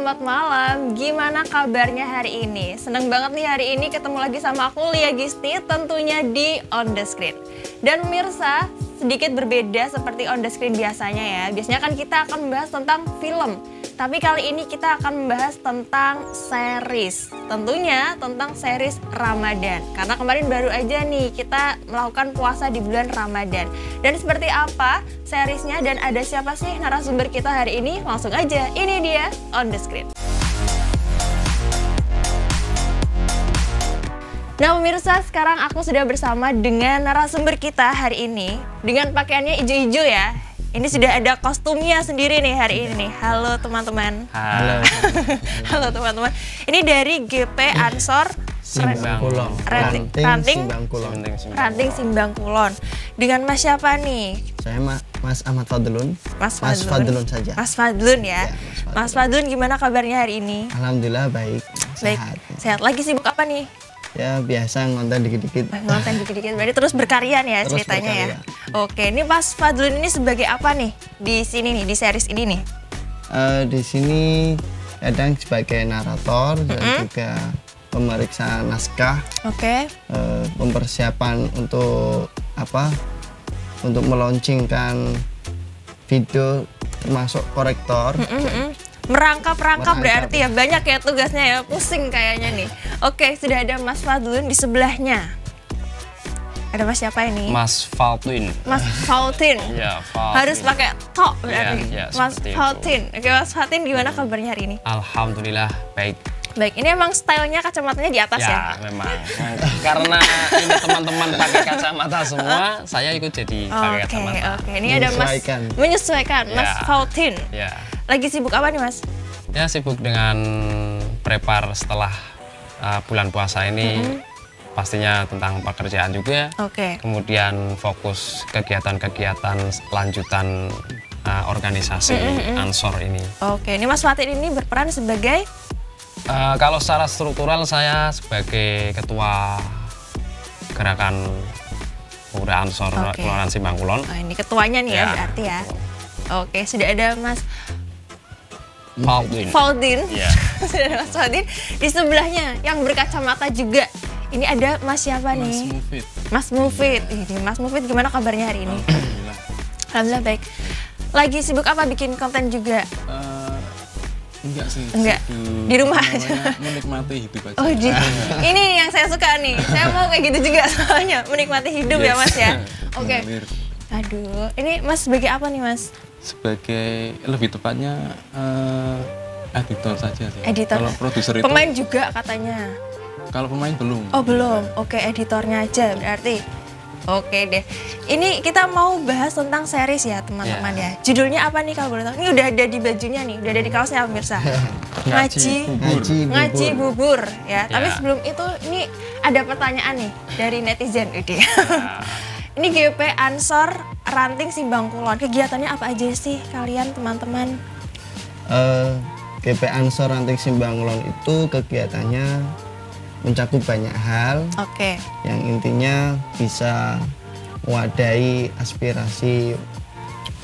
selamat malam. Gimana kabarnya hari ini? Seneng banget nih hari ini ketemu lagi sama aku Lia Gisti, tentunya di On The Screen. Dan pemirsa, sedikit berbeda seperti On The Screen biasanya ya. Biasanya kan kita akan membahas tentang film. Tapi kali ini kita akan membahas tentang series. Tentunya tentang series Ramadan. Karena kemarin baru aja nih kita melakukan puasa di bulan Ramadan. Dan seperti apa seriesnya dan ada siapa sih narasumber kita hari ini? Langsung aja, ini dia On The Screen. Nah pemirsa, sekarang aku sudah bersama dengan narasumber kita hari ini. Dengan pakaiannya hijau-hijau ya. Ini sudah ada kostumnya sendiri nih hari ini nih. Halo teman-teman. Halo. Halo teman-teman. Ini dari GP Ansor Simbang Kulon. Ranting Simbang Kulon. Dengan Mas siapa nih? Saya Mas Ahmad Fadlun. Mas Fadlun saja. Mas Fadlun ya. Ya, Mas Fadlun gimana kabarnya hari ini? Alhamdulillah baik. Baik. Sehat. Lagi sibuk apa nih? Ya biasa ngonten dikit-dikit. Ngonten dikit-dikit. Berarti terus berkarya nih ya Terus ceritanya berkarya. ya. Oke, ini Mas Fadlun ini sebagai apa nih di sini nih, di series ini nih? Di sini kadang sebagai narator dan juga pemeriksa naskah. Oke. Mempersiapan untuk apa? Untuk melaunchingkan video termasuk korektor. Merangkap berarti ya, banyak ya tugasnya ya, pusing kayaknya nih. Oke, sudah ada Mas Fadlun di sebelahnya. Ada Mas siapa ini? Mas Faltin. Mas Faltin. Ya, Faltin. Harus pakai tok berarti. Ya, Mas seperti itu. Faltin. Oke, Mas Faltin gimana kabarnya hari ini? Alhamdulillah baik. Baik, ini emang stylenya kacamatanya di atas ya? Ya, memang. Karena ini teman-teman pakai kacamata semua, saya ikut jadi pakai kacamata. Oke. Ini ada Mas menyesuaikan, Mas Ya. Faltin. Ya. Lagi sibuk apa nih, Mas? Ya, sibuk dengan prepare setelah bulan puasa ini. Pastinya tentang pekerjaan juga. Oke. Kemudian fokus kegiatan-kegiatan lanjutan organisasi Ansor ini. Oke, ini Mas Faltin ini berperan sebagai Kalau secara struktural saya sebagai ketua gerakan Pemuda Ansor Kelurahan Simbang Kulon. Oh, ini ketuanya nih ya berarti ya. Oke, sudah ada Mas Faldin. Ya. Sudah ada Mas Faldin di sebelahnya yang berkacamata juga. Ini ada Mas siapa nih? Mas Mufid. Ini Mas Mufid gimana kabarnya hari ini? Alhamdulillah baik. Lagi sibuk apa, bikin konten juga? Enggak sih. Enggak. Di rumah aja. Menikmati hidup aja. Oh, ini yang saya suka nih. Saya mau kayak gitu juga soalnya, menikmati hidup ya Mas ya. Oke. Aduh, ini Mas sebagai apa nih Mas? Sebagai lebih tepatnya editor saja sih. Editor. Kalau produser itu. Pemain juga katanya. Kalau pemain belum. Oh belum. Oke, editornya aja berarti. Oke deh. Ini kita mau bahas tentang series ya teman-teman ya. Judulnya apa nih kalau boleh tahu? Ini udah ada di bajunya nih, udah ada di kaosnya pemirsa. Ngaji bubur ya. Tapi sebelum itu ini ada pertanyaan nih dari netizen ini. Ini GP Ansor Ranting Simbang Kulon. Kegiatannya apa aja sih kalian teman-teman? GP Ansor Ranting Simbang Kulon itu kegiatannya mencakup banyak hal. Oke. Yang intinya bisa mewadahi aspirasi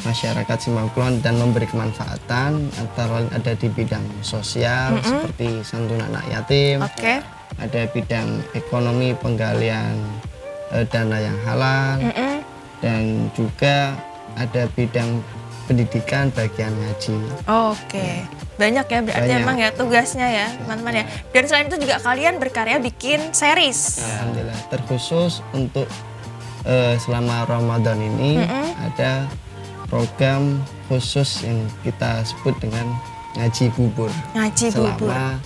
masyarakat Simbang Kulon dan memberi kemanfaatan, antara lain ada di bidang sosial seperti santunan anak yatim. Oke. Ada bidang ekonomi, penggalian dana yang halal, dan juga ada bidang pendidikan bagian ngaji. Oke. Banyak ya berarti emang ya tugasnya ya teman-teman ya. Dan selain itu juga kalian berkarya bikin series. Alhamdulillah. Terkhusus untuk selama Ramadan ini ada program khusus yang kita sebut dengan ngaji bubur. Ngaji bubur. Selama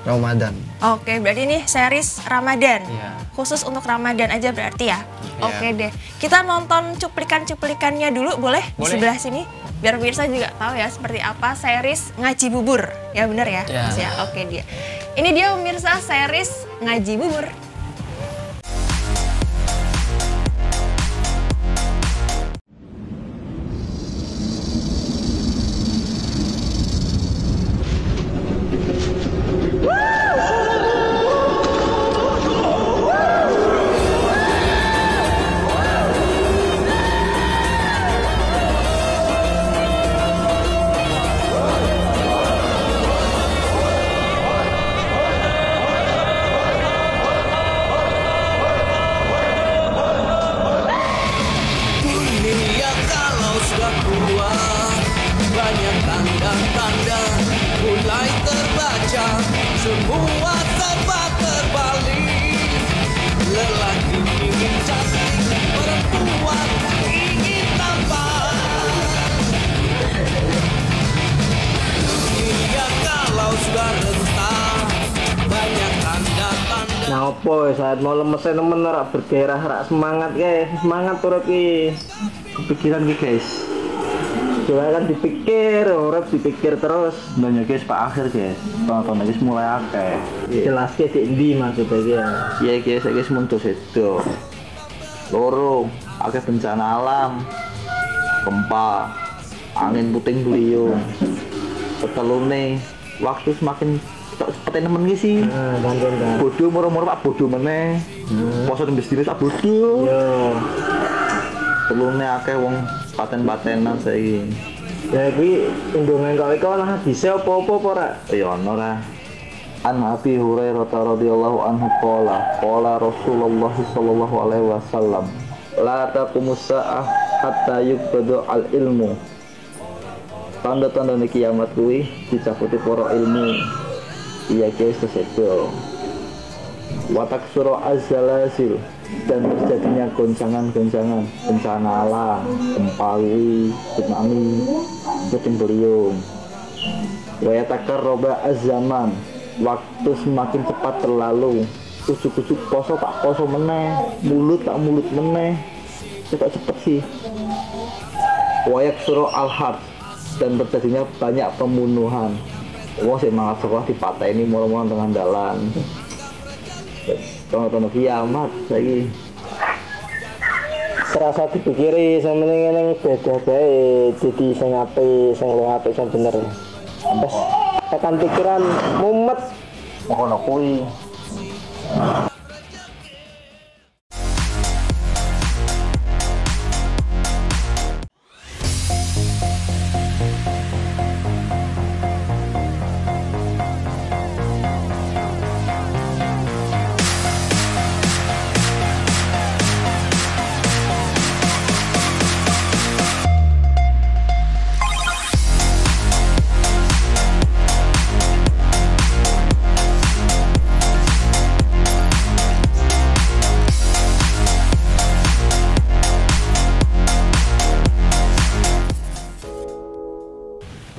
Ramadan. Oke, berarti ini series Ramadan. Iya. Khusus untuk Ramadan aja berarti ya. Oke deh. Kita nonton cuplikan-cuplikannya dulu boleh? Di sebelah sini. Biar pemirsa juga tahu ya seperti apa series Ngaji Bubur. Ya benar ya? Ya. Mas ya? Oke dia. Ini dia pemirsa series Ngaji Bubur. banyak tanda-tanda mulai terbaca, semua serba terbalik. Lelaki ingin cantik, perempuan ingin tampan. Dunia kalau sudah rentah, banyak tanda-tanda. Nah, apa saat mau lemes nemen ora bergairah, rak semangat guys, semangat urip iki. Kepikiran iki guys. Coba kan dipikir, urip dipikir terus. Banyak guys pak akhir guys. Tonton guys mulai akeh. Jelas ke di endi maksudnya iki ya. Iya guys, guys muncul sedo. Loro, akeh bencana alam. Gempa, angin puting beliung. Petelune, waktu semakin seperti nemen iki sih. Bodoh moro-moro pak bodoh meneh. Poso nembes diri tak bodoh. Yo. Telune akeh wong paten-patenan saiki. Ya iki undungan kok iku ana hadise apa-apa ora? Ya ana ora. An Abi Hurairah radhiyallahu anhu qala Rasulullah sallallahu alaihi wasallam la taqumus sa'ah hatta yuqbadu al ilmu. Tanda-tanda kiamat kuwi dicakuti para ilmu. Iya guys, tersedo. Watak suro azalasil dan terjadinya goncangan-goncangan, bencana alam, gempa, tsunami, puting beliung. Wayatakar roba azaman, waktu semakin cepat terlalu. Ujuk-ujuk poso tak poso meneh, mulut tak mulut meneh, cepet-cepet sih. Wayak suro alhar dan terjadinya banyak pembunuhan. Wong sing mangan sekolah dipateni moro-moro tengah dalan. Tono kiamat saiki. Terasa dipikiri sing meneng beda bae, dadi sing apik, sing luwih apik sing bener. Terus tekan pikiran mumet ngono kuwi.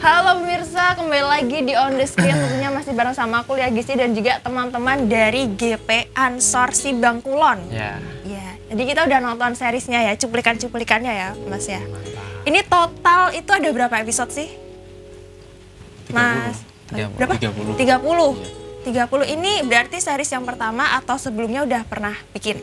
Halo pemirsa, kembali lagi di On The Screen. Tentunya masih bareng sama aku Lia Gisti dan juga teman-teman dari GP Ansor Sibang Kulon. Ya. Ya, jadi kita udah nonton seriesnya ya, cuplikan-cuplikannya ya Mas ya. Ini total itu ada berapa episode sih? 30. Mas, 30. berapa? 30. 30. Ini berarti series yang pertama atau sebelumnya udah pernah bikin?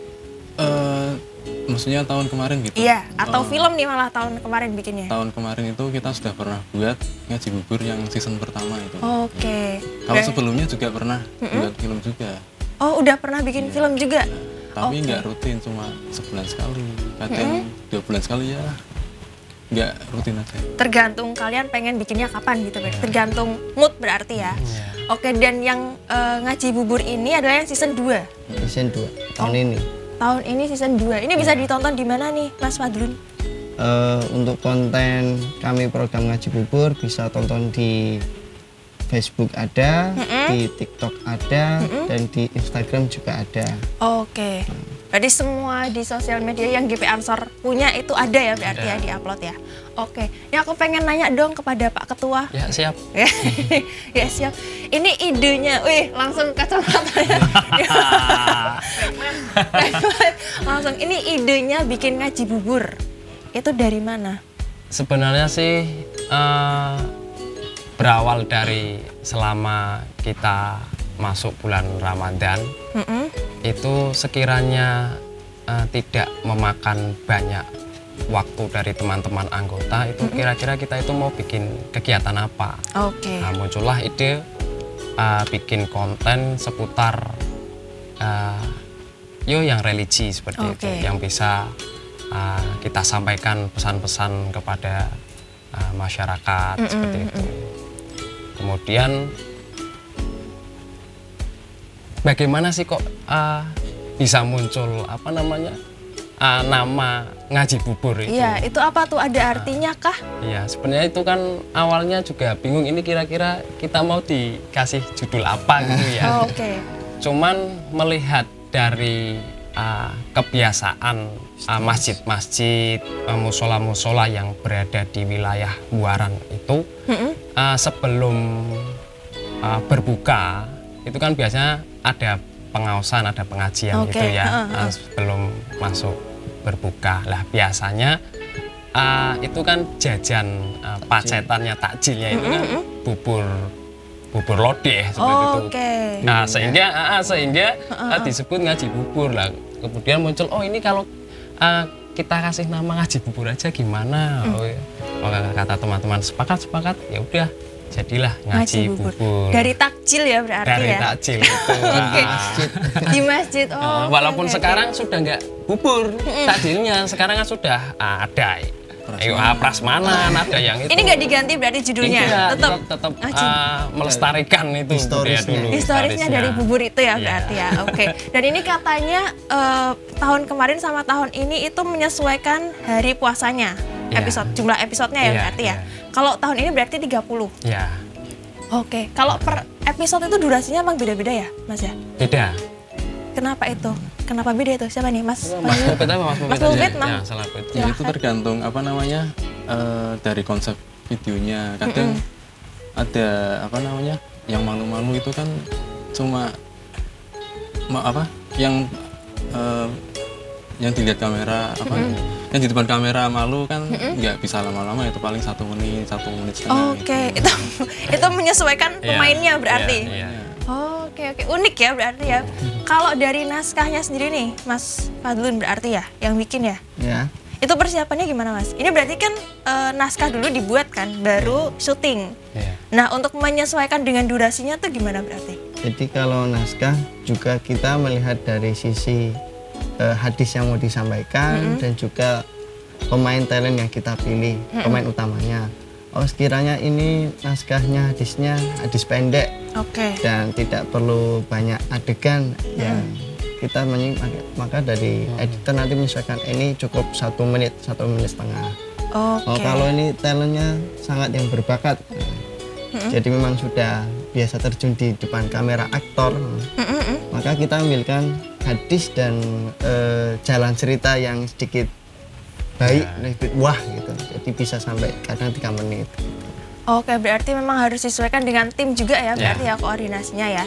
Maksudnya tahun kemarin gitu? Iya, atau film nih malah tahun kemarin bikinnya? Tahun kemarin itu kita sudah pernah buat Ngaji Bubur yang season pertama itu. Oke. Kalau sebelumnya juga pernah buat film juga. Oh, udah pernah bikin film juga? Tapi nggak rutin, cuma sebulan sekali. Kadang 2 bulan sekali ya. Nggak rutin aja. Tergantung kalian pengen bikinnya kapan gitu, tergantung mood berarti ya. Oke, dan yang Ngaji Bubur ini adalah yang season 2? Season 2 tahun ini. Tahun ini season 2. Ini bisa ditonton di mana nih Mas Fadlun? Untuk konten kami program Ngaji Bubur bisa tonton di Facebook ada, di TikTok ada, dan di Instagram juga ada. Oke. Berarti semua di sosial media yang GP Ansor punya itu ada ya berarti ya, di-upload ya. Oke. Ya aku pengen nanya dong kepada Pak Ketua. Ya, siap. Ya siap. Ini idenya, wih langsung kacamatanya. Langsung, ini idenya bikin Ngaji Bubur. Itu dari mana? Sebenarnya sih berawal dari selama kita masuk bulan Ramadan, itu sekiranya tidak memakan banyak waktu dari teman-teman anggota, itu kira-kira kita itu mau bikin kegiatan apa. Oke. Nah, muncullah ide bikin konten seputar yang religi seperti itu, yang bisa kita sampaikan pesan-pesan kepada masyarakat seperti itu. Kemudian bagaimana sih kok bisa muncul nama ngaji bubur itu. Iya, itu apa tuh? Ada artinya kah? Iya, sebenarnya itu kan awalnya juga bingung ini kira-kira kita mau dikasih judul apa gitu ya. Oh, oke. Cuman melihat dari kebiasaan masjid-masjid, musola-musola yang berada di wilayah Buaran itu, sebelum berbuka itu kan biasanya ada pengaosan, ada pengajian gitu ya, sebelum masuk berbuka. Lah biasanya itu kan jajan pacetannya, takjilnya itu kan bubur lodeh seperti itu. Nah sehingga disebut ngaji bubur lah. Kemudian muncul, oh ini kalau kita kasih nama ngaji bubur aja gimana? Oh, kata teman-teman sepakat, ya udah jadilah ngaji bubur. Dari takjil ya berarti dari ya? Dari takjil itu. Di masjid. Oh, walaupun sekarang sudah nggak bubur takjilnya, sekarang kan sudah ada prasmanan, ada yang itu. Ini nggak diganti berarti judulnya? Tetap melestarikan itu historisnya dari bubur itu ya berarti ya. Oke. Dan ini katanya tahun kemarin sama tahun ini itu menyesuaikan hari puasanya. Jumlah episodenya ya berarti ya. Kalau tahun ini berarti 30. Iya. Oke. Kalau per episode itu durasinya emang beda-beda ya, Mas ya? Beda. Kenapa itu? Kenapa beda itu? Siapa nih, Mas? Mas Mufid apa Mas Mufid? Mas Mufid, Ya itu tergantung apa namanya dari konsep videonya. Kadang ada apa namanya yang malu-malu itu kan cuma yang dilihat kamera yang di depan kamera malu kan nggak bisa lama-lama, itu paling 1 menit setengah. Oke, gitu. itu menyesuaikan pemainnya berarti. Oke, unik ya berarti ya. Kalau dari naskahnya sendiri nih, Mas Fadlun berarti ya yang bikin ya? Ya. Itu persiapannya gimana, Mas? Ini berarti kan naskah dulu dibuat kan, baru syuting. Nah, untuk menyesuaikan dengan durasinya tuh gimana berarti? Jadi kalau naskah juga kita melihat dari sisi hadis yang mau disampaikan dan juga pemain talent yang kita pilih, pemain utamanya. Oh, sekiranya ini naskahnya hadis pendek dan tidak perlu banyak adegan yang kita maka dari editor nanti menyesuaikan ini cukup 1 menit, 1 menit setengah. Oh, kalau ini talentnya sangat yang berbakat, jadi memang sudah biasa terjun di depan kamera aktor, maka kita ambilkan hadis dan jalan cerita yang sedikit baik, sedikit wah gitu, jadi bisa sampai kadang 3 menit. Oke, berarti memang harus disesuaikan dengan tim juga ya, berarti ya koordinasinya ya.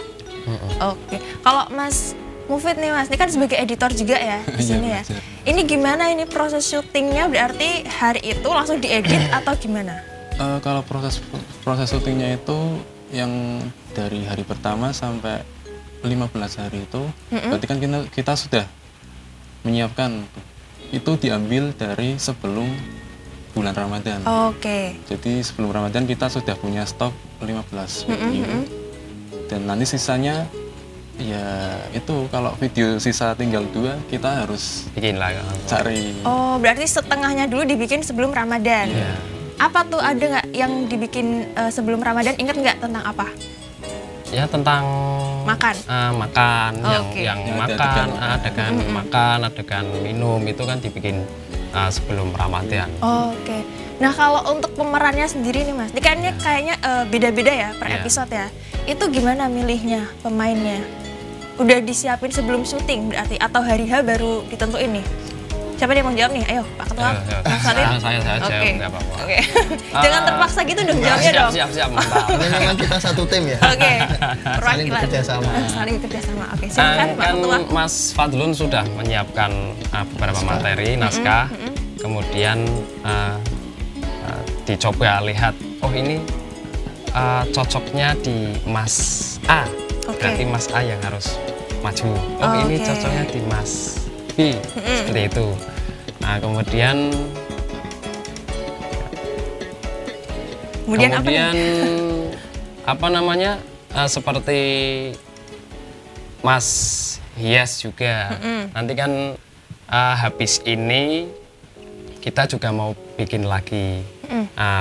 Oke, kalau Mas Mufid nih Mas, ini kan sebagai editor juga ya di sini ya. Ini gimana ini proses syutingnya, berarti hari itu langsung diedit atau gimana? Kalau proses syutingnya itu yang dari hari pertama sampai 15 hari itu, berarti kan kita sudah menyiapkan, itu diambil dari sebelum bulan Ramadan. Jadi sebelum Ramadan kita sudah punya stok 15 video. Dan nanti sisanya ya itu kalau video sisa tinggal 2 kita harus bikin lah cari. Oh, berarti setengahnya dulu dibikin sebelum Ramadan. Apa tuh, ada nggak yang dibikin sebelum Ramadan? Ingat nggak tentang apa? Ya tentang makan. Yang makan, adegan minum itu kan dibikin sebelum Ramadan. Oke. Nah, kalau untuk pemerannya sendiri nih Mas, ini kayaknya beda-beda ya per episode ya. Itu gimana milihnya pemainnya? Udah disiapin sebelum syuting berarti atau hari H baru ditentuin nih? Siapa dia mau jawab nih? Ayo, Pak Ketua. Saya jawab, nggak apa-apa. Oke. Jangan terpaksa gitu dong jawabnya dong. Siap, mantap. Ini memang kita satu tim ya. Saling bekerja sama. Oke, silakan Pak Ketua. Mas Fadlun sudah menyiapkan beberapa materi, naskah. Kemudian dicoba lihat, oh ini cocoknya di Mas A. Berarti Mas A yang harus maju. Oh ini cocoknya di Mas B, seperti itu. Nah kemudian apa namanya seperti Mas Hias juga. Nanti kan habis ini kita juga mau bikin lagi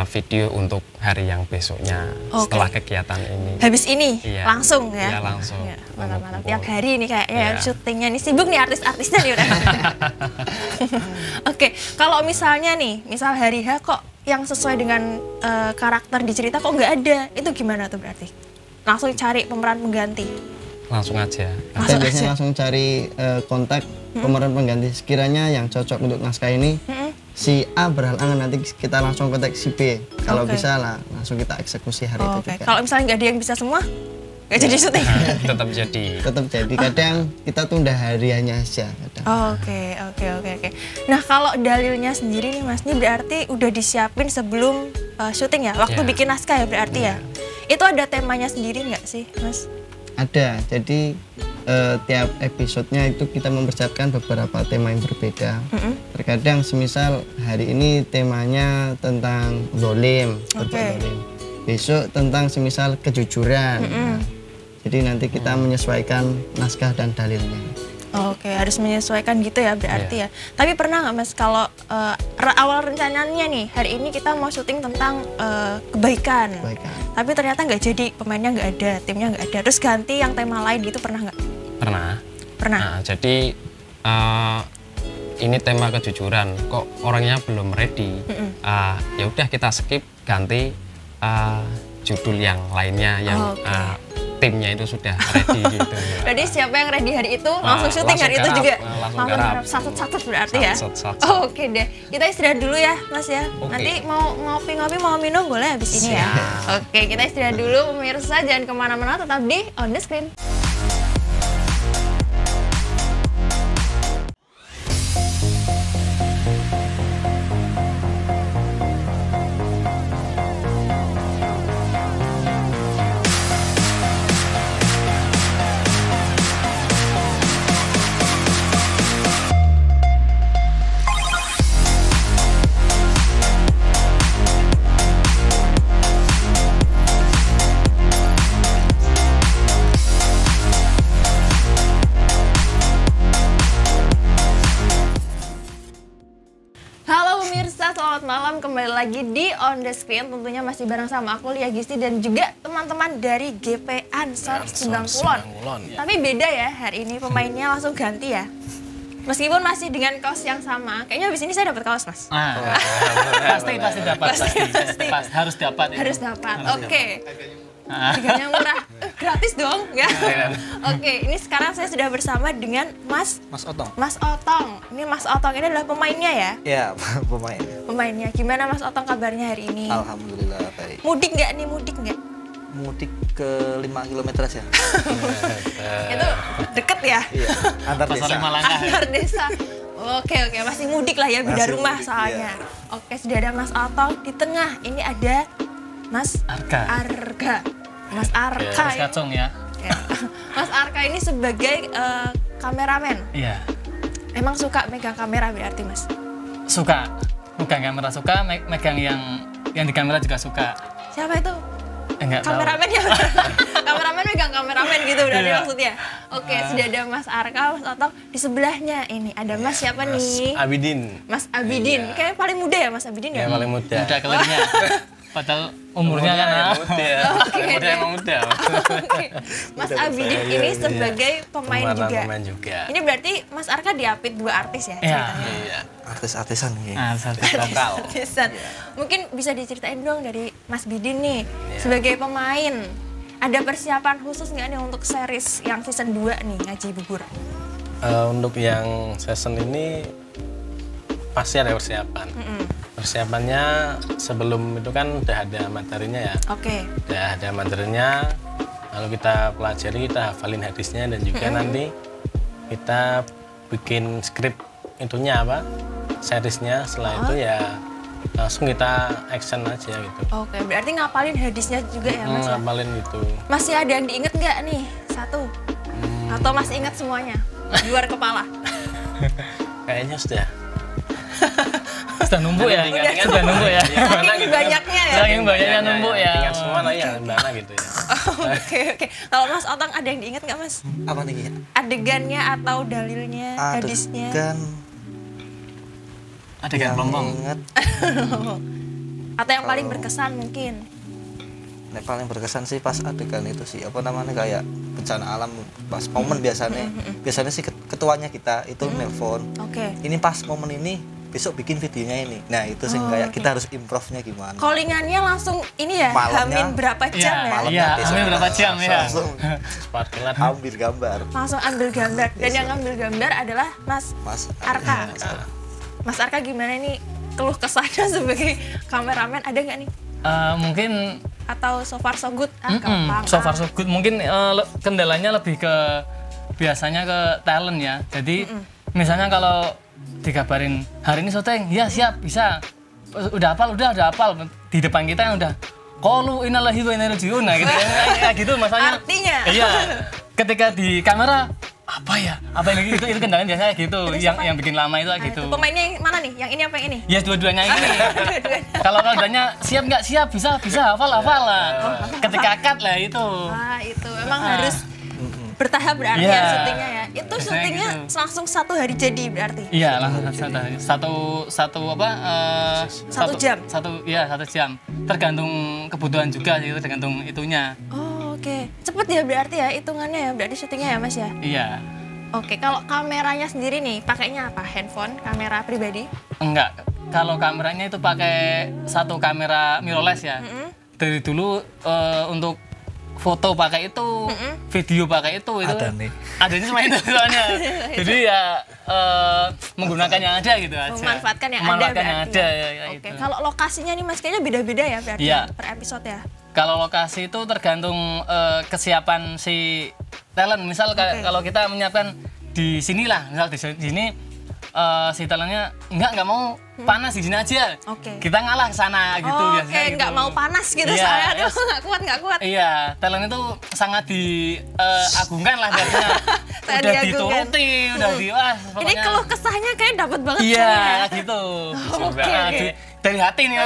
video untuk hari yang besoknya setelah kegiatan ini. Habis ini Iya. langsung ya? Iya, langsung. Ya, mantap-mantap. Kumpul. Tiap hari nih kayaknya Iya. syutingnya nih sibuk nih artis-artisnya nih udah. Oke, kalau misalnya nih, misal hari H kok yang sesuai dengan karakter di cerita kok nggak ada, itu gimana tuh berarti? Langsung cari pemeran pengganti? Langsung aja. Kita biasanya langsung cari kontak pemeran pengganti sekiranya yang cocok untuk naskah ini. Si A berhalangan, nanti kita langsung kontak si B. Kalau Oke. bisa lah langsung kita eksekusi hari itu Oke, juga. kalau misalnya nggak ada yang bisa semua, nggak jadi syuting? Tetap jadi. Tetap jadi. Kadang kita tunda hariannya aja. Kadang. Oke. Nah kalau dalilnya sendiri nih Mas, ini berarti udah disiapin sebelum syuting ya? Waktu Iya. bikin naskah ya berarti ya? Itu ada temanya sendiri nggak sih Mas? Ada. Jadi tiap episodenya itu kita mempersiapkan beberapa tema yang berbeda. Terkadang semisal hari ini temanya tentang zolim, berbuat Oke. zolim. Besok tentang semisal kejujuran. Nah, jadi nanti kita menyesuaikan naskah dan dalilnya. Oke, harus menyesuaikan gitu ya berarti ya. Tapi pernah nggak Mas kalau awal rencananya nih hari ini kita mau syuting tentang kebaikan, Kebaikan. tapi ternyata nggak jadi, pemainnya nggak ada, timnya nggak ada, terus ganti yang tema lain gitu, pernah nggak? Pernah. Pernah. Nah, jadi ini tema kejujuran, kok orangnya belum ready. Ya udah kita skip, ganti judul yang lainnya yang Oke. timnya itu sudah ready gitu. Berarti siapa yang ready hari itu langsung syuting hari itu langsung juga? garap, langsung garap. Satu-satu berarti ya? Satu-satu. Oh, oke deh, kita istirahat dulu ya Mas ya. Oke. Nanti mau ngopi-ngopi, mau minum boleh habis ini ya. Oke, kita istirahat dulu pemirsa, jangan kemana-mana, tetap di On The Screen. Halo pemirsa, selamat malam, kembali lagi di On The Screen. Tentunya masih bareng sama aku Lia Gisti dan juga teman-teman dari GP Ansor Subang Kulon. Tapi beda ya, hari ini pemainnya langsung ganti ya. Meskipun masih dengan kaos yang sama, kayaknya habis ini saya dapat kaos Mas. Pasti dapat. Pasti. Harus dapat. Harus dapat. Oke. Harganya murah. Gratis dong, ya. Oke, ini sekarang saya sudah bersama dengan Mas Otong. Mas Otong. Ini Mas Otong ini adalah pemainnya ya? Ya, pemain. Pemainnya. Gimana Mas Otong kabarnya hari ini? Alhamdulillah baik. Mudik nggak nih? Mudik nggak? Mudik ke 5 km aja. Itu deket ya? Iya, antar Pasar desa. 5 langkah. Antar desa. Oke, masih mudik lah ya, beda Masih rumah mudik, soalnya. Oke, sudah ada Mas Otong. Di tengah ini ada Mas Arga. Mas Arka. Harus kacung ya. Ya. Mas Arka ini sebagai kameramen. Iya. Emang suka megang kamera berarti Mas? Suka. Megang kamera suka, megang yang di kamera juga suka. Siapa itu? Enggak tahu. Kameramen ya? Kameramen megang kameramen gitu berarti Iya. maksudnya? Oke, sudah ada Mas Arka, Mas Otong. Di sebelahnya ini ada Mas siapa nih? Abidin. Mas Abidin. Kayaknya paling muda ya Mas Abidin ya? Yang paling muda. Muda kelirnya. Padahal umurnya kan muda. Oke, Muda deh. emang muda. Oke. Mas Abidin ini sebagai pemain juga. Pemain juga. Ini berarti Mas Arka diapit 2 artis ya Iya. ceritanya? Iya. Artis-artisan nih. Lokal. Artisan. Mungkin bisa diceritain dong dari Mas Bidin nih sebagai pemain. Ada persiapan khusus nggak nih untuk series yang season 2 nih Ngaji Bubur? Untuk yang season ini pasti ada persiapan. Persiapannya sebelum itu kan udah ada materinya ya. Oke. Udah ada materinya, lalu kita pelajari, kita hafalin hadisnya dan juga nanti kita bikin skrip itunya apa, seriesnya. Setelah itu ya langsung kita action aja gitu. Oke, berarti ngapalin hadisnya juga ya Mas? Ya? Ngapalin gitu. Masih ada yang diinget nggak nih? Satu? Atau masih ingat semuanya? Di luar kepala? Kayaknya sudah. Sudah numpuk ya? Ingat-ingat Sudah numpuk ya? Saking banyaknya ya? Saking banyaknya numpuk ya. Ingat semua lah ya, mana gitu ya. Oke. Kalau Mas Otong ada yang diinget nggak Mas? Apa nih? Adegannya atau dalilnya, hadisnya? Adegan Ada yang lombong. ingat Atau yang paling berkesan mungkin? Nek paling berkesan sih pas adegan itu sih apa namanya kayak bencana alam pas momen biasanya sih ketuanya kita itu nelpon. Oke. Ini pas momen ini besok bikin videonya ini. Nah itu sih kayak kita harus improve-nya gimana. Callingannya langsung ini ya, Malamnya- hamin berapa jam ya? Malamnya besok hamin berapa jam ya? langsung Sparklet. ambil gambar. Langsung ambil gambar. Dan yang ambil gambar adalah Mas Mas Arka. Mas Arka gimana nih keluh kesahnya sebagai kameramen, ada nggak nih? Mungkin Atau so far so good? Gampang. so far so good. Mungkin kendalanya lebih ke biasanya ke talent ya. Jadi misalnya kalau dikabarin hari ini syuting, ya siap bisa. Udah hafal. Di depan kita yang udah qalu innalillahi wa inna ilaihi raji'un. Nah, gitu kayak gitu masalahnya. Artinya? Iya. Ketika di kamera apa ya? Apa yang itu kendalanya biasanya gitu. Yang bikin lama itu kayak gitu. Pemainnya yang mana nih? Yang ini apa yang ini? Ya dua-duanya ini. Kalau dua-duanya siap nggak siap bisa hafal lah. Ketika cut lah itu. Itu memang harus bertahap berarti Iya. ya syutingnya ya. Itu Biasanya syutingnya gitu. langsung 1 hari jadi berarti. Iya langsung satu apa? 1 jam? Satu jam. Tergantung kebutuhan juga sih, tergantung itunya. Oh, oke. Cepet ya berarti ya hitungannya ya, berarti syutingnya ya Mas ya. Iya. Oke, kalau kameranya sendiri nih pakainya apa? Handphone, kamera pribadi? Enggak. Kalau kameranya itu pakai satu kamera mirrorless ya. Dari dulu untuk foto pakai itu, video pakai itu. Ada nih. Adanya cuma itu soalnya. Jadi ya menggunakan yang ada gitu aja. Memanfaatkan yang Memanfaatkan ada yang berarti ada. ya. Ya, Oke, itu. kalau lokasinya nih Mas kayaknya beda-beda ya berarti Iya. per episode ya. Kalau lokasi itu tergantung kesiapan si talent. Misal kalau kita menyiapkan di sinilah, misal di sini si talentnya nggak mau panas di sini aja. Oke. Kita ngalah ke sana gitu Oh, biasanya. oke, gitu. nggak mau panas gitu Iya, saya. Aduh, terus- nggak kuat. Iya, talent itu sangat diagungkan lah biasanya. Saya Udah diagungkan. dituruti, udah wah, Ini pokoknya. keluh kesahnya kayak dapat banget Iya, saya. gitu. Oke, Nah, oke. dari hati nih.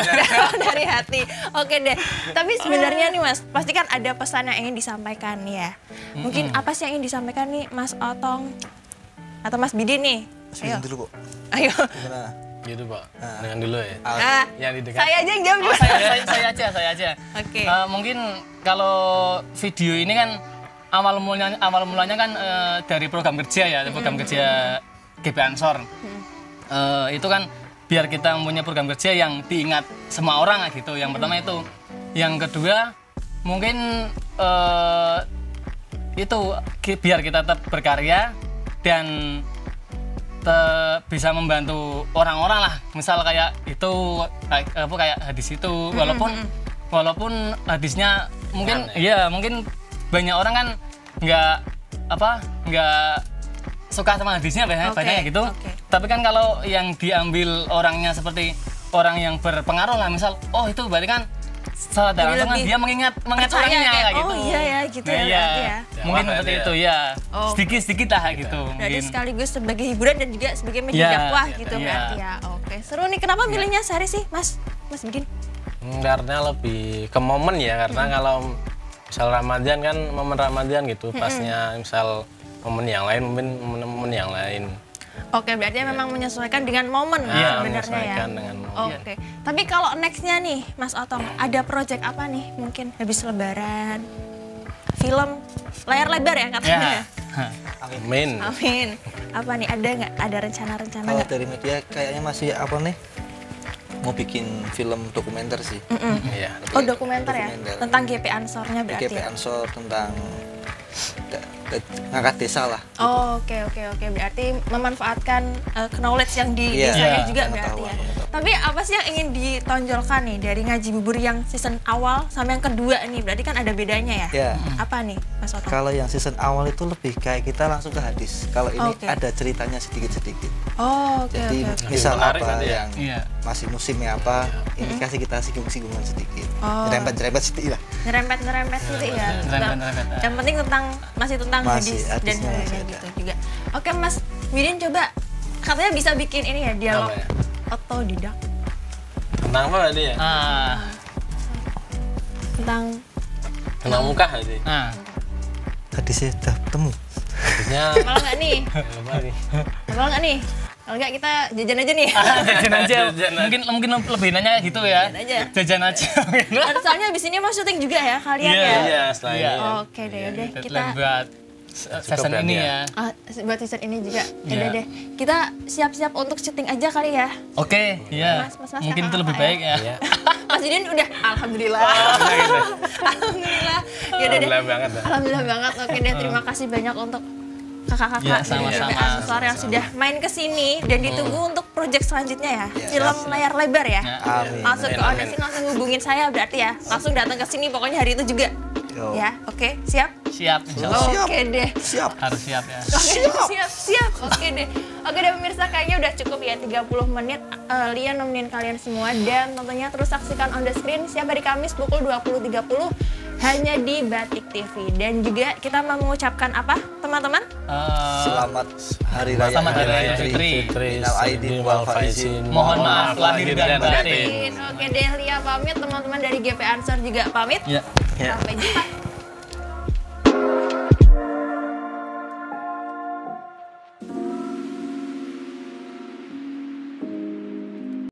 Dari hati. Oke deh. Tapi sebenarnya nih Mas, pasti kan ada pesan yang ingin disampaikan ya. Mungkin apa sih yang ingin disampaikan nih Mas Otong atau Mas Bidi nih? Ayo. dulu, Bu. Ayo. Gimana? Gitu Pak. Dengan dulu ya. Ah, Yang di dekat. saya aja yang jawab. Saya aja. Oke. Mungkin kalau video ini kan awal mulanya kan dari program kerja ya, program kerja GB Ansor. Itu kan biar kita mempunyai program kerja yang diingat semua orang gitu. Yang pertama itu. Yang kedua mungkin itu biar kita tetap berkarya dan bisa membantu orang-orang lah. Misal kayak itu kayak hadis itu walaupun hadisnya mungkin mungkin banyak orang kan nggak suka sama hadisnya banyak gitu. Tapi kan kalau yang diambil orangnya seperti orang yang berpengaruh lah, misal itu berarti kan salah langsung kan dia mengingat percaya orangnya kayak, kayak gitu. oh iya ya gitu ya Iya. berarti ya. Mungkin Wah, seperti iya. itu ya. Oh. Sedikit lah gitu Berarti mungkin. sekaligus sebagai hiburan dan juga sebagai media Iya, dakwah gitu iya. berarti ya. Oke, seru nih. Kenapa milihnya sehari sih, Mas Bidin? Karena lebih ke momen ya, karena kalau misal Ramadan kan momen Ramadan gitu, pasnya misal momen yang lain mungkin momen yang lain. Oke, berarti memang menyesuaikan dengan momen Iya, sebenarnya ya. menyesuaikan dengan momen. Oke. Tapi kalau nextnya nih, Mas Otong, ada project apa nih? Mungkin habis Lebaran, film layar lebar ya katanya. Ya. Amin. Amin. Apa nih? Ada nggak? Ada rencana-rencana Kalau nggak? dari media kayaknya masih apa nih? Mau bikin film dokumenter sih. Iya. Oh, dokumenter ya? Dokumenter. Tentang GP Ansor-nya berarti GP ya? Ansor tentang ngangkat desa lah. Oh, oke. Berarti memanfaatkan knowledge yang di Iya, desanya iya, juga berarti ya. Tapi apa sih yang ingin ditonjolkan nih dari Ngaji Bubur yang season awal sama yang kedua nih? Berarti kan ada bedanya ya? Ya. Apa nih, Mas Otong? Kalau yang season awal itu lebih kayak kita langsung ke hadis. Kalau ini Oke. ada ceritanya sedikit-sedikit. Oh, oke. Jadi Oke. misal Menarik apa nanti ya. yang Iya. masih musimnya apa, ini kasih kita singgung-singgungan sedikit. Oh. Nyerempet-nyerempet sedikit lah. Nyerempet gitu ya. Nyerempet. Yang penting masih tentang Masih, hadis dan hadisnya hadisnya masih gitu juga. Oke, Mas Bidin coba katanya bisa bikin ini ya dialog Apa ya? otodidak Tentang apa tadi ya? tentang Tentang muka tadi. Hadisnya udah ketemu. Habisnya malah nggak nih? apa nih? Malah nggak nih? Kalau enggak kita jajan aja nih. Jajan aja. Mungkin lebih nanya gitu ya. Jajan aja. Jajan aja. Dan soalnya abis ini mau syuting juga ya kalian Iya. ya. Iya, setelah ini. Oke deh kita buat season berarti ini ya. ya. buat season ini juga. Iya. Udah deh. Kita siap-siap untuk syuting aja kali ya. Oke, iya. Mas, Mungkin itu kakak lebih apa baik ya. Iya. Mas Didin udah alhamdulillah. Alhamdulillah. Ya udah deh. Alhamdulillah banget. Dah. Alhamdulillah banget. Oke deh, terima kasih banyak untuk kakak-kakak Ya, dari sama-sama. GBA Ansor yang sudah main ke sini dan ditunggu untuk proyek selanjutnya ya. Film layar lebar ya. Amin. Langsung ke Ondesin, langsung hubungin saya berarti ya. Langsung datang ke sini pokoknya hari itu juga. Yo. Ya, oke, siap? Siap, insya Allah. Oke deh. Siap. Harus siap ya. Oke, siap. Oke deh. Oke deh pemirsa, kayaknya udah cukup ya 30 menit Lia nemenin kalian semua dan tentunya terus saksikan On The Screen setiap hari Kamis pukul 20.30 hanya di Batik TV. Dan juga kita mau mengucapkan apa, teman-teman? Selamat Hari Raya Selamat Hari Raya Idul Fitri. Minal aidin wal faizin. Mohon maaf lahir dan batin. Oke deh, Lia pamit, teman-teman dari GP Ansor juga pamit. Ya. Sampai jumpa.